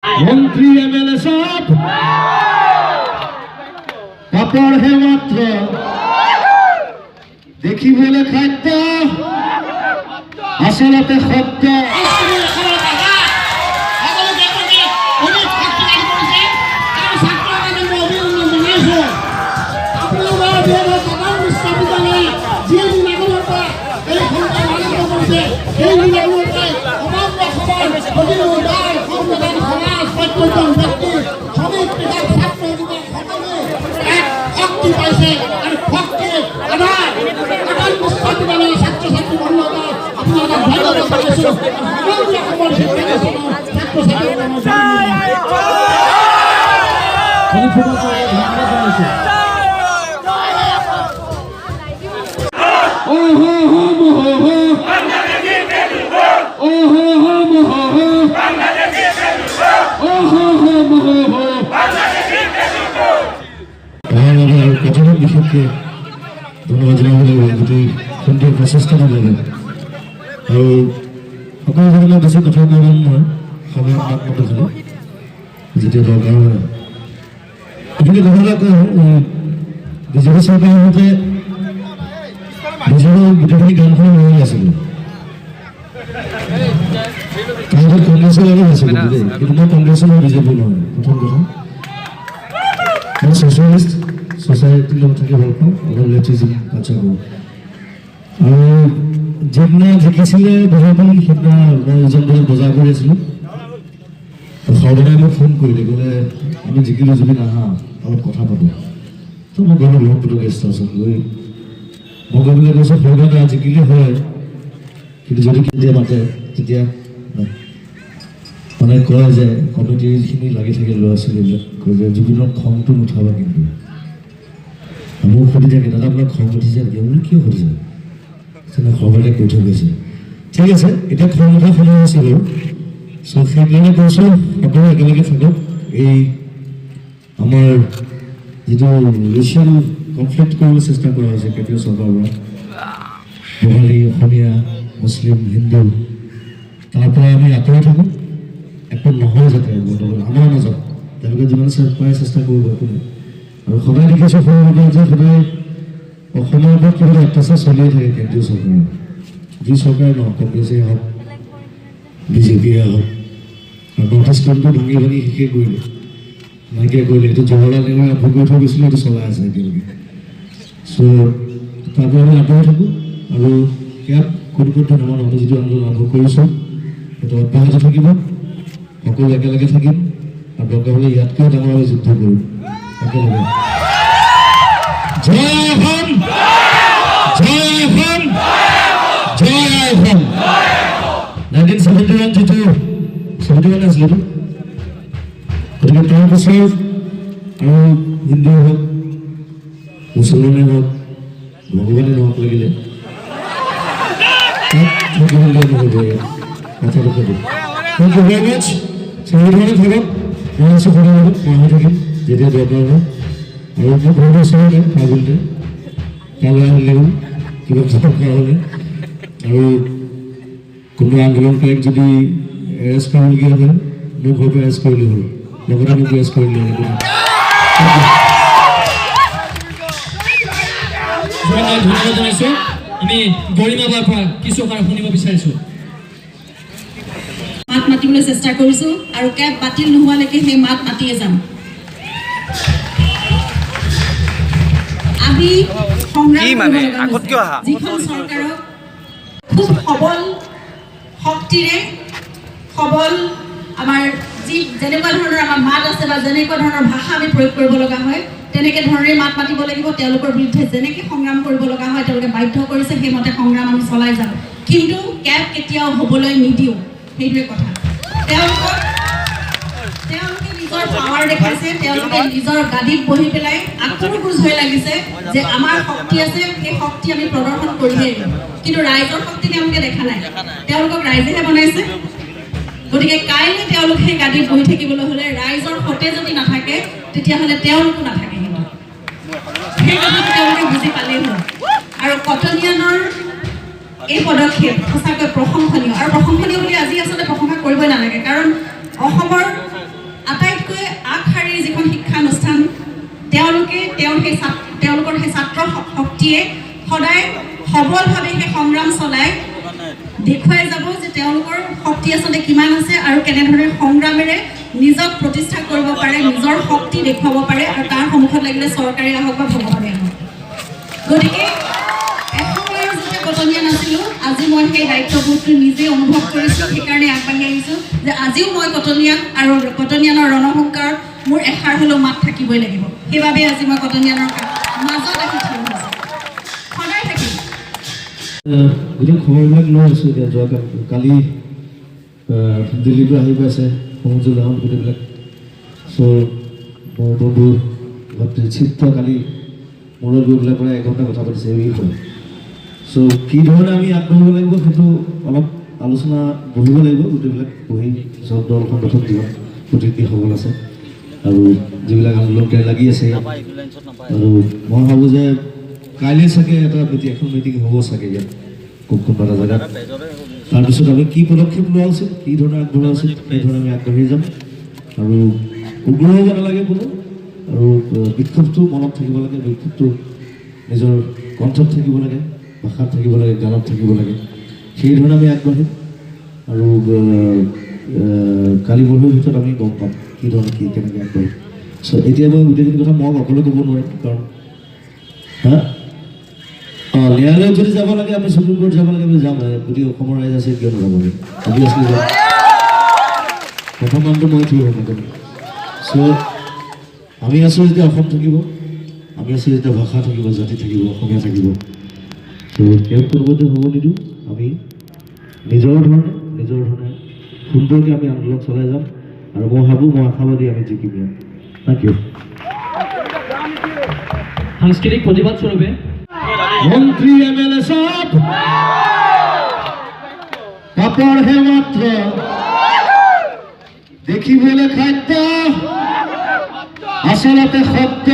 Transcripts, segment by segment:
मंत्री एमएलए सब पापड़ है मात्र देखी बोले खाद्य आसलते शब्द ধন্যবাদ জানাব গোটেই সুন্দৰ প্ৰচেষ্টা দিলে আৰু সকলোবিলাক বেছি কথা ক'ব নহয় সময় মাত্ৰ খালি যেতিয়া দৰকাৰ হয় গতিকে কথা এটা কওঁ বিজেপি চৰকাৰৰ মতে বিজেপিৰ গোটেইখিনি গানখন লৈ আছিলোঁ তাৰপিছত কংগ্ৰেছৰ লগত আছিলোঁ দেই কিন্তু মই কংগ্ৰেছৰ লগত বিজেপি নহয় প্ৰথম কথা মই ছ'চিয়েলিষ্ট सोसाइटी लोग থাকে ভাল পাওঁ আৰু লেটিজম কালচাৰ কৰোঁ আৰু যেদিনা জিকিছিলে বজাৰখন সেইদিনা মই ইজন বজাৰ কৰি আছিলোঁ সৰ্বদাই মোক ফোন কৰিলে ক'লে আমি জিকিলোঁ যদি নাহা অলপ কথা পাতোঁ তো মই গ'লোঁ ব্ৰহ্মপুত্ৰ গেষ্ট হাউচত গৈ মই গৈ পেলাই কৈছোঁ সৰ্বদা জিকিলে হয় কিন্তু যদি কেতিয়া মাতে তেতিয়া মানে কয় যে কমিটিৰ যিখিনি লাগি থাকে ল'ৰা ছোৱালীবিলাক কয় যে জুবিনৰ খংটো নুঠাবা কিন্তু মোক সুধি থাকে দাদা আপোনাক খং উঠিছে নেকি বোলো কিয় সুধিছে তেনে খবৰতে কৈ থৈ গৈছে ঠিক আছে এতিয়া খং উঠা সময় হৈছে বাৰু চ' সেইকাৰণে কৈছোঁ আপোনালোক একেলগে থাকক এই আমাৰ যিটো ৰেচিয়েল কনফ্লিক্ট কৰিবলৈ চেষ্টা কৰা হৈছে কেন্দ্ৰীয় চৰকাৰৰ পৰা বঙালী অসমীয়া মুছলিম হিন্দু তাৰ পৰা আমি আঁতৰি থাকোঁ একো নহয় যাতে বৰ্তমান আমাৰ মাজত তেওঁলোকে যিমান পাৰে চেষ্টা কৰিব একো আৰু সদায় দেখিছোঁ সৰুবিলাক যে সদায় অসমৰ ওপৰত কিবা অত্যাচাৰ চলিয়ে থাকে কেন্দ্ৰীয় চৰকাৰে যি চৰকাৰে নহওক কংগ্ৰেছেই হওক বিজেপিয়ে হওক আৰু নৰ্থ ইষ্টখনটো ভাঙি ভাঙি শেষেই কৰিলে নাইকিয়া কৰিলে এইটো জৱাহৰলাল নেহৰুৱে আৰম্ভ কৰি থৈ গৈছিলে এইটো চলাই আছে এতিয়ালৈকে চ' তাৰ পৰা আমি আঁতৰি থাকোঁ আৰু ইয়াত কোন কোন ধৰণৰ আমি যিটো আন্দোলন আৰম্ভ কৰিছোঁ সেইটো অব্যাহত থাকিব সকলো একেলগে থাকিম আৰু দৰকাৰ হ'লে ইয়াতকৈও ডাঙৰ আমি যুদ্ধ কৰিম একেলগে জয় অসম জয় অসম জয় অসম 1971 যিটো 71 আছিলেতো গতিকে তাৰ পিছত আৰু হিন্দু হওক মুছলমানে হওক ভগৱানে নহওক লাগিলে তাত নহ'ব কথাটো ক'ব থেংক ইউ ভেৰি মাছ সংবিধানে থাকক মই আছোঁ সদায় লগত মই থাকিম যেতিয়া দৰকাৰ হয় আৰু মোৰ ঘৰৰ ওচৰতে ফাগুলতে কালা হ'লেও কিবা দৰকাৰ হ'লে আৰু কোনোবা আন্দোলনকাৰীক যদি এৰেষ্ট কৰিবলগীয়া হয় মোৰ ঘৰৰ পৰা এৰেষ্ট কৰিলে হ'ল লগতে মোক এৰেষ্ট কৰিলে ধন্যবাদ জনাইছোঁ আমি গৰিমা বাৰ পৰা কিছু কথা শুনিব বিচাৰিছোঁ মাত মাতিবলৈ চেষ্টা কৰিছোঁ আৰু কেব বাতিল নোহোৱালৈকে সেই মাত মাতিয়ে যাম আমি যিখন চৰকাৰক খুব সবল শক্তিৰে সবল আমাৰ যি যেনেকুৱা ধৰণৰ আমাৰ মাত আছে বা যেনেকুৱা ধৰণৰ ভাষা আমি প্ৰয়োগ কৰিব লগা হয় তেনেকৈ ধৰণে মাত মাতিব লাগিব তেওঁলোকৰ বিৰুদ্ধে যেনেকৈ সংগ্ৰাম কৰিব লগা হয় তেওঁলোকে বাধ্য কৰিছে সেইমতে সংগ্ৰাম আমি চলাই যাম কিন্তু কেব কেতিয়াও হ'বলৈ নিদিওঁ সেইটোৱে কথা তেওঁলোকে নিজৰ পাৱাৰ দেখাইছে তেওঁলোকে নিজৰ গাদীত বহি পেলাই আত্মবিশ্বাস হৈ লাগিছে যে আমাৰ শক্তি আছে সেই শক্তি আমি প্ৰদৰ্শন কৰিমেই কিন্তু ৰাইজৰ শক্তি তেওঁলোকে দেখা নাই তেওঁলোকক ৰাইজেহে বনাইছে গতিকে কাইলৈ তেওঁলোকে গাদীত বহি থাকিবলৈ হ'লে ৰাইজৰ সতে যদি নাথাকে তেতিয়াহ'লে তেওঁলোকো নাথাকে সেই কথাটো তেওঁলোকে বুজি পালেই হ'ল আৰু কটনিয়ানৰ এই পদক্ষেপ সঁচাকৈ প্ৰশংসনীয় আৰু প্ৰশংসনীয় বুলি আজি আচলতে প্ৰশংসা কৰিবই নালাগে কাৰণ অসমৰ গৰাকীয়ে সদায় সবলভাৱে সেই সংগ্ৰাম চলাই দেখুৱাই যাব যে তেওঁলোকৰ শক্তি আচলতে কিমান আছে আৰু কেনেধৰণে সংগ্ৰামেৰে নিজক প্ৰতিষ্ঠা কৰিব পাৰে, নিজৰ শক্তি দেখুৱাব পাৰে আৰু তাৰ সন্মুখত লাগিলে চৰকাৰে আহক বা ভগৱানে আহক। গতিকে এসময়ৰ যেতিয়া কটনীয়া নাছিলোঁ, আজি মই সেই দায়িত্ববোধটো নিজে অনুভৱ কৰিছোঁ, সেইকাৰণে আগবাঢ়ি আহিছোঁ যে আজিও মই কটনীয়ান আৰু কটনীয়ানৰ ৰণসংকাৰত মোৰ এষাৰ হ'লেও মাত থাকিবই লাগিব। সেইবাবে আজি মই কটনীয়ানৰ মাজত আহি থিয় হৈছোঁ, সদায় থাকিম। গোটেই খবৰবিলাক লৈ আছোঁ এতিয়া। যোৱা কালি দিল্লীৰ পৰা আহি পাইছে সমুদ্ৰ গাঁৱত গোটেইবিলাক। চ' মোৰ বন্ধু চিত্ৰ কালি মূৰত গৈ পেলাই প্ৰায় 1 ঘণ্টা কথা পাতিছে এই বিষয়ে। চ' কি ধৰণে আমি আগবাঢ়িব লাগিব সেইটো অলপ আলোচনা বহিব লাগিব, গোটেইবিলাক বহি চব দল সংগঠন যিমান প্ৰতিনিধিসকল আছে আৰু যিবিলাক আন্দোলনকাৰী লাগি আছে। আৰু মই ভাবোঁ যে কাইলৈ চাগে এখন মিটিং হ'ব চাগে ইয়াত কোনোবা এটা জেগাত। তাৰপিছত আমি কি পদক্ষেপ লোৱা উচিত, কি ধৰণে আগবঢ়োৱা উচিত, সেইধৰণে আমি আগবাঢ়ি যাম। আৰু উগ্ৰ হ'ব নালাগে কোনো, আৰু বিক্ষোভটো মনত থাকিব লাগে, বিক্ষোভটো নিজৰ কণ্ঠত থাকিব লাগে, ভাষাত থাকিব লাগে, গানত থাকিব লাগে। সেইধৰণে আমি আগবাঢ়িম আৰু কালি পৰহিৰ ভিতৰত আমি গম পাম কি ধৰণে কেনেকৈ আগবাঢ়িম। চ' এতিয়া মই গোটেইখিনি কথা মই অকলে ক'ব নোৱাৰিম, কাৰণ ন্যায়ালয়ত যদি যাব লাগে, আমি সুপ্ৰিম কোৰ্ট যাব লাগে, আমি যাম। গতিকে অসমৰ ৰাইজ আছে, কিয় নাযাব? অভিয়াছলি যাম। প্ৰথম নামটো মই থিয় হ'ম। চ' আমি আছোঁ যেতিয়া অসম থাকিব, আমি আছোঁ যেতিয়া ভাষা থাকিব, জাতি থাকিব, অসমীয়া থাকিব। চ' তেওঁক কোনোবাতে হ'ব নিদিওঁ। আমি নিজৰ ধৰণে সুন্দৰকৈ আমি আন্দোলন চলাই যাম আৰু মই ভাবোঁ, মই আশাবাদী আমি জিকিম ইয়াত। Thank you. সাংস্কৃতিক প্ৰতিবাদ স্বৰূপে মন্ত্ৰী MLA সব পাপৰ হে মাত্ৰ, দেখিবলৈ খাদ্য আচলতে শব্দ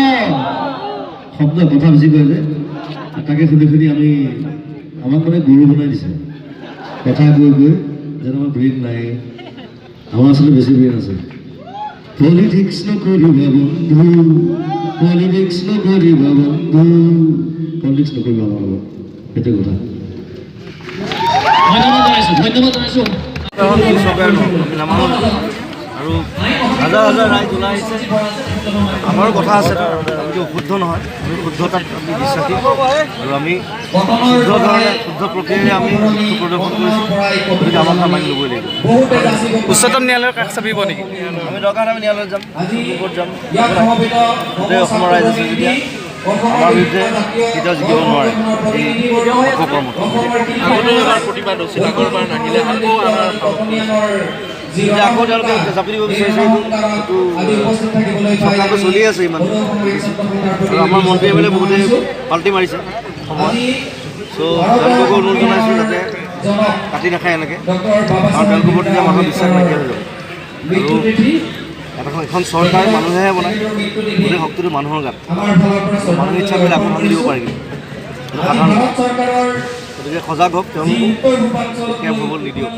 কথা বুজি কয় যে তাকে শুনি আমি আমাক মানে গুৰু বনাই দিছে। কথা কৈ যেন আমাৰ ব্ৰেইন নাই, আমাৰ আচলতে বেছি ব্ৰেইন আছে। পলিটিক্স নকৰিবা বন্ধু, পলিটিক্স নকৰিবা বন্ধু, পলিটিক্স নকৰিবা আমাৰ লগত, সেইটোৱে কথা। ধন্যবাদ জনাইছোঁ। আৰু হাজাৰ হাজাৰ ৰাইজ ওলাই আহিছে। আমাৰো কথা আছে, আমি শুদ্ধ নহয়, আমি শুদ্ধতাত আমি বিশ্বাসী আৰু আমি শুদ্ধ ধৰণে শুদ্ধ প্ৰক্ৰিয়াৰে আমি প্ৰদৰ্শন কৰিছোঁ। গতিকে আমাৰ কথা মানি ল'বই লাগিব। উচ্চতম ন্যায়ালয়ৰ কাষ চাপিব নেকি? আমি দৰকাৰ আমি ন্যায়ালয়ত যাম, সুপ্ৰিম কোৰ্ট যাম। গোটেই অসমৰ ৰাইজ আছে যেতিয়া আমাৰ বিৰুদ্ধে কেতিয়াও জিকিব নোৱাৰে এই অপকৰ্মত। আগতো এবাৰ প্ৰতিবাদ হৈছিল, আগৰবাৰ নাহিলে আকৌ আমাৰ এতিয়া আকৌ তেওঁলোকে জাপি দিব বিচাৰিছে। চৰকাৰটো চলি আছে ইমান, আৰু আমাৰ মন্ত্ৰী MLA বহুতে পাল্টি মাৰিছে সময়। চ' তেওঁলোককো অনুৰোধ জনাইছোঁ যাতে কাটি নাখায় এনেকৈ, আৰু তেওঁলোকৰ প্ৰতি মানুহৰ বিশ্বাস নাইকিয়া হৈ যাব। আৰু এখন চৰকাৰ মানুহেহে বনায়, গোটেই শক্তিটো মানুহৰ গাত। মানুহে ইচ্ছা কৰিলে আকৌ ভাঙি দিব পাৰিব, সাধাৰণ। গতিকে সজাগ হওক, তেওঁলোকো কেব হ'ব নিদিয়ক।